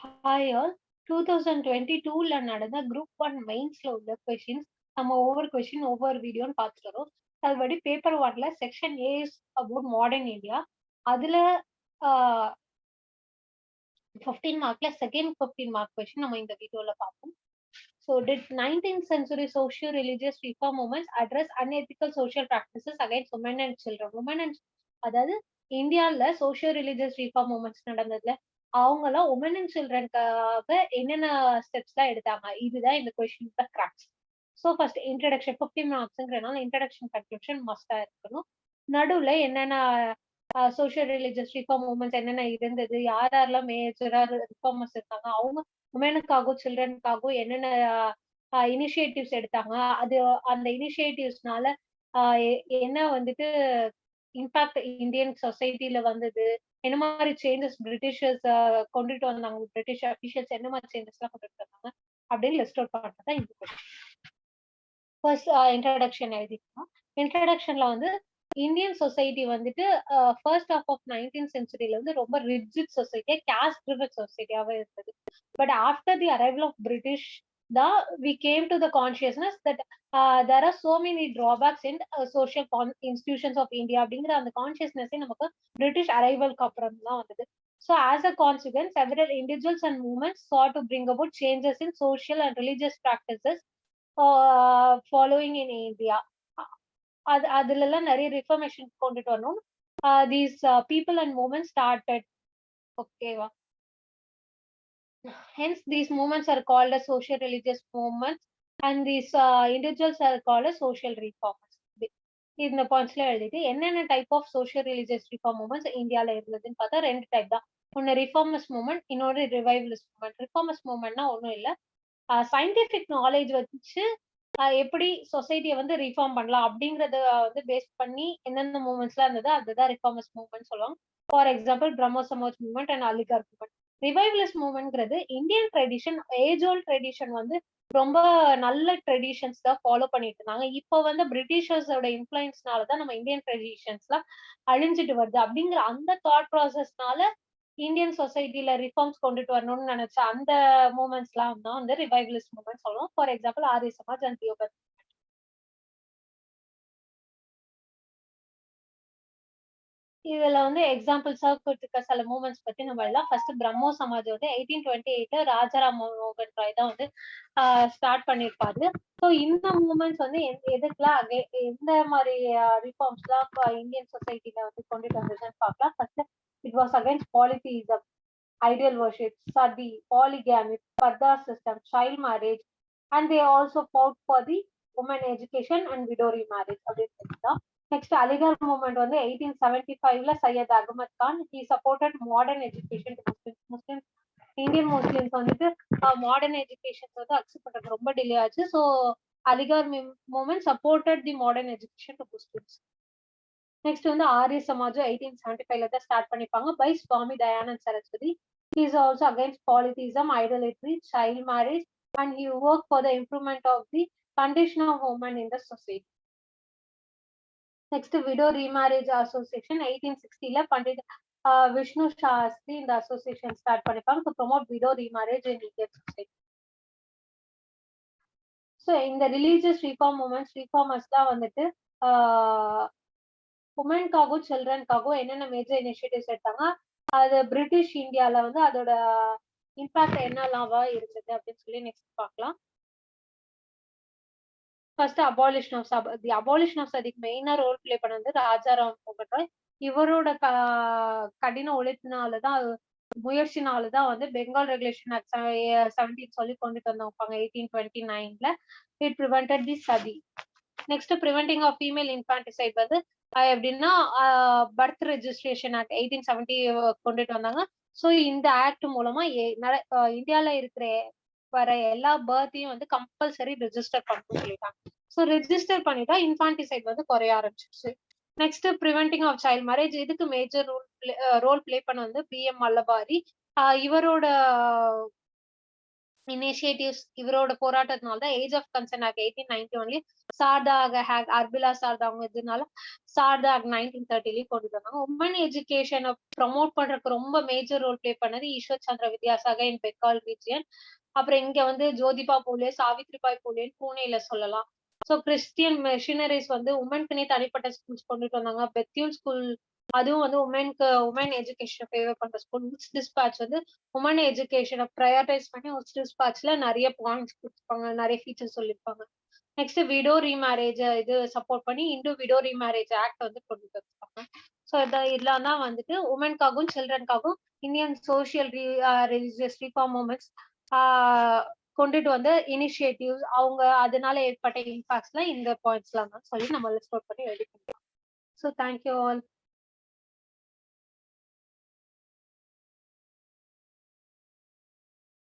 Hi all. 2022ல நடந்த group 1 மெயின்ஸ்ல உள்ள questions நம்ம ஒவ்வொரு கொஸ்டின் ஒவ்வொரு வீடியோன்னு பார்த்துட்டு வரோம். அதுபடி பேப்பர் 1ல section A is about modern India. அதுல 15 மார்க்ல செகண்ட் 15 மார்க் கொஸ்டின் நம்ம இந்த வீடியோல பார்ப்போம். So did 19th century socio-religious reform movements address unethical social practices against women and children? Women and அதாவது இந்தியால சோஷியோ ரிலிஜியஸ் ரிஃபார்ம் மூவ்மெண்ட்ஸ் நடந்ததுல அவங்கலாம் woman and சில்ட்ரனுக்காக என்னென்ன steps எல்லாம் எடுத்தாங்க இதுதான் இந்த question crux. So first introduction 15 மார்க்ஸ்ங்கிறனால இன்ட்ரடக்ஷன் கன்க்ளூஷன் மஸ்டா இருக்கணும். நடுவுல என்னென்ன சோஷியல் ரிலிஜியஸ் ரிஃபார்ம் மூவ்மெண்ட்ஸ் என்னென்ன இருந்தது, யார் யாரெல்லாம் மேஜரா ரிஃபார்மர்ஸ் இருக்காங்க, அவங்க உமனுக்காகவும் சில்ட்ரனுக்காகவும் என்னென்ன இனிஷியேட்டிவ்ஸ் எடுத்தாங்க, அது அந்த இனிஷியேட்டிவ்ஸ்னால என்ன வந்துட்டு இம்பாக்ட் இந்தியன் சொசைட்டில வந்தது, என்ன மாதிரி சேஞ்சஸ் பிரிட்டிஷர்ஸ் கொண்டுட்டு வந்தாங்க, பிரிட்டிஷ் அபிஷியல்ஸ் என்ன மாதிரி சேஞ்சஸ் எல்லாம் கொண்டுட்டு வந்தாங்க அப்படின்னு லிஸ்ட் அவுட் பண்றதா இந்த கொஸ்டின். ஃபர்ஸ்ட் இன்ட்ரடக்ஷன் எழுதிக்கலாம். இன்ட்ரடக்ஷன்ல வந்து இந்தியன் சொசைட்டி வந்துட்டு ஃபர்ஸ்ட் ஹாஃப் ஆஃப் 19th சென்ச்சுரியில வந்து ரொம்ப ரிஜிட் சொசைட்டியா, கேஸ்ட் ட்ரிவன் சொசைட்டியாவே இருந்தது. But after the arrival of British we came to the consciousness that there are so many drawbacks in social institutions of India அப்படிங்கிற அந்த கான்சியஸ்னஸே நமக்கு பிரிட்டிஷ் அரைவல்க்கு அப்புறம் தான் வந்தது. So as a consequence, several individuals and movements sought to bring about changes in social and religious practices following in India. அதுல எல்லாம் நிறைய reformation கொண்டுட்டு வரணும். These people and movements started. ஓகேவா? Hence, these movements are called as social religious movements, and these individuals are called as social reformers. இந்த பாயிண்ட்ஸ்ல எழுதிட்டு என்னென்ன type of social religious reform movements இந்தியால இருந்ததுன்னு பார்த்தா ரெண்டு டைப் தான். ஒன்னு ரிஃபார்மஸ் மூவ்மெண்ட், இன்னொரு ரிவைவலிஸ்ட் மூவ்மெண்ட். ரிஃபார்மஸ் மூவ்மெண்ட்னா ஒன்றும் இல்லை, சயின்டிபிக் நாலேஜ் வச்சு எப்படி சொசைட்டியை வந்து ரிஃபார்ம் பண்ணலாம் அப்படிங்கறத வந்து பேஸ் பண்ணி என்னென்ன மூவ்மெண்ட்ஸ் எல்லாம் இருந்தது அதுதான் ரிஃபார்மஸ் மூவ்மெண்ட் சொல்லுவாங்க. For example Brahmo Samaj movement and Aligarh movement. Revivalist மூவ்மெண்ட்ங்கிறது Indian tradition, age old tradition வந்து ரொம்ப நல்ல ட்ரெடிஷன்ஸ் தான் ஃபாலோ பண்ணிட்டு இருந்தாங்க. இப்போ வந்து பிரிட்டிஷர்ஸோட இன்ஃபுளுன்ஸ்னாலதான் நம்ம இந்தியன் ட்ரெடிஷன்ஸ் எல்லாம் அழிஞ்சிட்டு வருது அப்படிங்கிற அந்த தாட் ப்ராசஸ்னால இந்தியன் சொசைட்டில ரிஃபார்ம்ஸ் கொண்டுட்டு வரணும்னு நினைச்ச அந்த மூமெண்ட்ஸ் எல்லாம் தான் வந்து ரிவைவலிஸ்ட் மூவ்மெண்ட் சொல்லுவோம். ஃபார் எக்ஸாம்பிள் ஆரிய சமாஜ் அண்ட் தியோபந்த். இதுல வந்து எக்ஸாம்பிள்ஸா கொடுத்துருக்க சில மூமெண்ட்ஸ் பத்தி நம்ம எல்லாம் ஃபர்ஸ்ட் பிரம்மோ சமாஜ் வந்து 1828 ராஜாராம் மோகன் ராய் தான் வந்து ஸ்டார்ட் பண்ணிருப்பாரு. ஸோ இந்த மூமெண்ட்ஸ் வந்து எதுக்குலாம் எந்த மாதிரி ரிஃபார்ம்ஸ் எல்லாம் இந்தியன் சொசைட்டில வந்து கொண்டுட்டு வந்ததுன்னு பார்க்கலாம். First it was against polytheism, ideal worship, sati, polygamy, parda system, child marriage, and they also fought for the women education and widow remarriage. Next, Aligarh movement வந்து 1875ல Syed Ahmed Khan, he supported modern education to Muslims. Indian Muslims வந்துட்டு modern education வந்து accept பண்றது ரொம்ப delay ஆச்சு. So Aligarh movement supported the modern education to Muslims. Next வந்து ஆரிய சமாஜ் 1875ல தான் ஸ்டார்ட் பண்ணிப்பாங்க by Swami Dayanand Saraswati. He is also against polytheism, idolatry, child marriage, and he worked for the improvement of the condition of women in the society. Next, widow remarriage association 1860ல பண்டிட் விஷ்ணு சாஸ்திரி இந்த association start பண்ணிப்பாங்க to promote widow remarriage in Indian society. So இந்த religious reform movements reformers தான் வந்துட்டு உமனுக்காகவும் சில்ட்ரனுக்காகவும் என்னென்ன major initiatives எடுத்தாங்க, அது பிரிட்டிஷ் இந்தியால வந்து அதோட இம்பாக்ட் என்னெல்லாவா இருந்தது அப்படின்னு சொல்லி நெக்ஸ்ட் பார்க்கலாம். First abolition of the abolition of சதிக்கு மெயினா ரோல் பிளே பண்ணது ராஜாராம் மோகன் ராய். இவரோட கடின உழைப்பினாலதான் முயற்சினாலதான் வந்து பெங்கால் ரெகுலேஷன் ஆக்ட் 17 சொல்லி கொண்டுட்டு வந்தாங்க 1829ல. It prevented the sati. Next preventing of female infanticide வந்து எப்படின்னா பர்த் ரெஜிஸ்ட்ரேஷன் ஆக்ட் 1870 கொண்டுட்டு வந்தாங்க. ஸோ இந்த ஆக்ட் மூலமா இந்தியால இருக்கிற வர எல்லா பர்த்தையும் வந்து கம்பல்சரி ரெஜிஸ்டர் பண்ணணும்னு சொல்லிட்டாங்க. ஸோ ரெஜிஸ்டர் பண்ணிட்டா இன்ஃபான்டிசைட் வந்து குறைய ஆரம்பிச்சிருச்சு. Next preventing of child marriage, இதுக்கு மேஜர் ரோல் பிளே பண்ண வந்து PM மல்லபாரி. இவரோட இனிஷியேட்டிவ்ஸ் இவரோட போராட்டத்தினால தான் age of consent act 1891 Sarda ஹேக் அர்பிலா சார்தா அவங்க இதனால சார்தா ஆக்ட் 1930 கொண்டு வந்தாங்க. உமன் எஜுகேஷனை ப்ரமோட் பண்றதுக்கு ரொம்ப மேஜர் ரோல் பிளே பண்ணது ஈஸ்வர் சந்திர வித்யாசாகர் இன் பெங்கால் ரீஜியன். அப்புறம் இங்க வந்து ஜோதிபா பூலே, சாவித்ரிபாய் பூலேன்னு பூனேல சொல்லலாம். சோ கிறிஸ்டியன் மிஷனரிஸ் வந்து உமனுக்குனே தனிப்பட்ட ஸ்கூல்ஸ் கொண்டுட்டு வந்தாங்க. பெத்தியூல் ஸ்கூல் அதுவும் வந்து உமன் எஜுகேஷன் ஃபேவர் பண்ற ஸ்கூல். உட்ஸ் டிஸ்பேட்ச் வந்து உமன் எஜுகேஷனை ப்ரையாரிட்டைஸ் பண்ணி உட்ஸ் டிஸ்பேட்ச்ல நிறைய பாயிண்ட்ஸ் கொடுத்துருப்பாங்க, நிறைய ஃபீச்சர்ஸ் சொல்லியிருப்பாங்க. நெக்ஸ்ட் விடோ ரீமேரேஜ் இது சப்போர்ட் பண்ணி இந்து விடோ ரீமேரேஜ் ஆக்ட் வந்து கொண்டு வந்திருப்பாங்க. ஸோ இதெல்லாம் தான் வந்துட்டு உமனுக்காகவும் சில்ட்ரனுக்காகவும் Indian social religious reform movements கொண்டுட்டு வந்த இனிஷியேட்டிவ்ஸ், அவங்க அதனால ஏற்பட்ட இம்பாக்ட்ஸ்ல இந்த பாயிண்ட்ஸ்லாம் தான் சொல்லி நம்ம லிஸ்ட் அவுட் பண்ணி எழுதி கொடுக்கலாம். So thank you all.